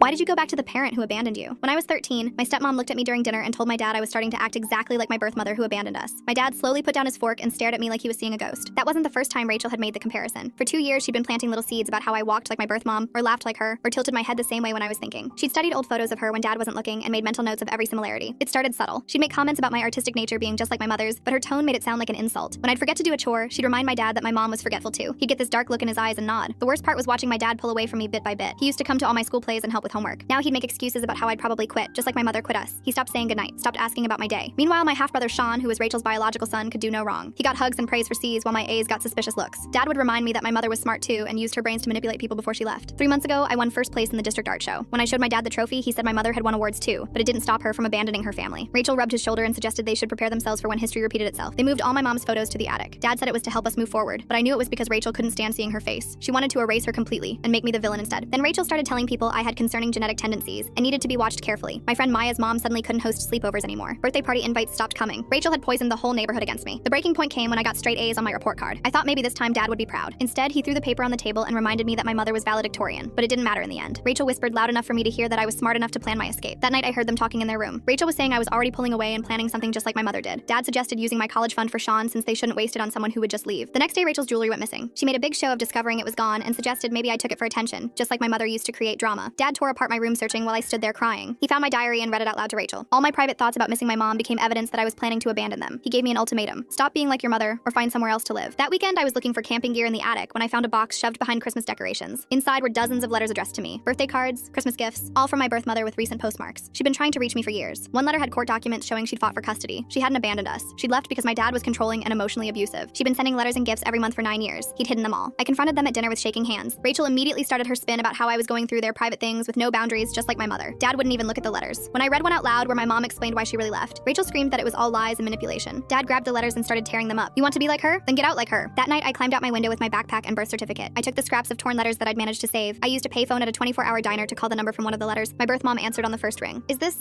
Why did you go back to the parent who abandoned you? When I was 13, my stepmom looked at me during dinner and told my dad I was starting to act exactly like my birth mother who abandoned us. My dad slowly put down his fork and stared at me like he was seeing a ghost. That wasn't the first time Rachel had made the comparison. For 2 years, she'd been planting little seeds about how I walked like my birth mom, or laughed like her, or tilted my head the same way when I was thinking. She'd studied old photos of her when dad wasn't looking and made mental notes of every similarity. It started subtle. She'd make comments about my artistic nature being just like my mother's, but her tone made it sound like an insult. When I'd forget to do a chore, she'd remind my dad that my mom was forgetful too. He'd get this dark look in his eyes and nod. The worst part was watching my dad pull away from me bit by bit. He used to come to all my school plays and help with homework. Now he'd make excuses about how I'd probably quit, just like my mother quit us. He stopped saying goodnight, stopped asking about my day. Meanwhile, my half-brother Sean, who was Rachel's biological son, could do no wrong. He got hugs and praise for C's while my A's got suspicious looks. Dad would remind me that my mother was smart too and used her brains to manipulate people before she left. 3 months ago, I won first place in the district art show. When I showed my dad the trophy, he said my mother had won awards too, but it didn't stop her from abandoning her family. Rachel rubbed his shoulder and suggested they should prepare themselves for when history repeated itself. They moved all my mom's photos to the attic. Dad said it was to help us move forward, but I knew it was because Rachel couldn't stand seeing her face. She wanted to erase her completely and make me the villain instead. Then Rachel started telling people I had concerning genetic tendencies and needed to be watched carefully. My friend Maya's mom suddenly couldn't host sleepovers anymore. Birthday party invites stopped coming. Rachel had poisoned the whole neighborhood against me. The breaking point came when I got straight A's on my report card. I thought maybe this time Dad would be proud. Instead, he threw the paper on the table and reminded me that my mother was valedictorian, but it didn't matter in the end. Rachel whispered loud enough for me to hear that I was smart enough to plan my escape. That night I heard them talking in their room. Rachel was saying I was already pulling away and planning something just like my mother did. Dad suggested using my college fund for Sean since they shouldn't waste it on someone who would just leave. The next day Rachel's jewelry went missing. She made a big show of discovering it was gone and suggested maybe I took it for attention, just like my mother used to create drama. Dad tore apart my room searching while I stood there crying. He found my diary and read it out loud to Rachel. All my private thoughts about missing my mom became evidence that I was planning to abandon them. He gave me an ultimatum: stop being like your mother or find somewhere else to live. That weekend I was looking for camping gear in the attic when I found a box shoved behind Christmas decorations. Inside were dozens of letters addressed to me, birthday cards, Christmas gifts, all from my birth mother with recent postmarks. She'd been trying to reach me for years. One letter had court documents showing she'd fought for custody. She hadn't abandoned us. She'd left because my dad was controlling and emotionally abusive. She'd been sending letters and gifts every month for 9 years. He'd hidden them all. I confronted them at dinner with shaking hands. Rachel immediately started her spin about how I was going through their private things with no boundaries, just like my mother. Dad wouldn't even look at the letters. When I read one out loud where my mom explained why she really left, Rachel screamed that it was all lies and manipulation. Dad grabbed the letters and started tearing them up. You want to be like her? Then get out like her. That night I climbed out my window with my backpack and birth certificate. I took the scraps of torn letters that I'd managed to save. I used a payphone at a 24-hour diner to call the number from one of the letters. My birth mom answered on the first ring. Is this...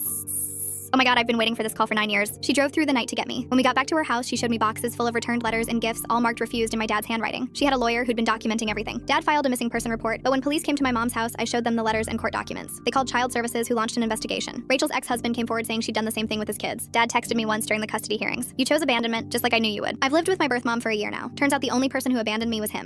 Oh my god, I've been waiting for this call for 9 years. She drove through the night to get me. When we got back to her house, she showed me boxes full of returned letters and gifts, all marked refused in my dad's handwriting. She had a lawyer who'd been documenting everything. Dad filed a missing person report, but when police came to my mom's house, I showed them the letters and court documents. They called Child Services, who launched an investigation. Rachel's ex-husband came forward saying she'd done the same thing with his kids. Dad texted me once during the custody hearings. You chose abandonment, just like I knew you would. I've lived with my birth mom for a year now. Turns out the only person who abandoned me was him.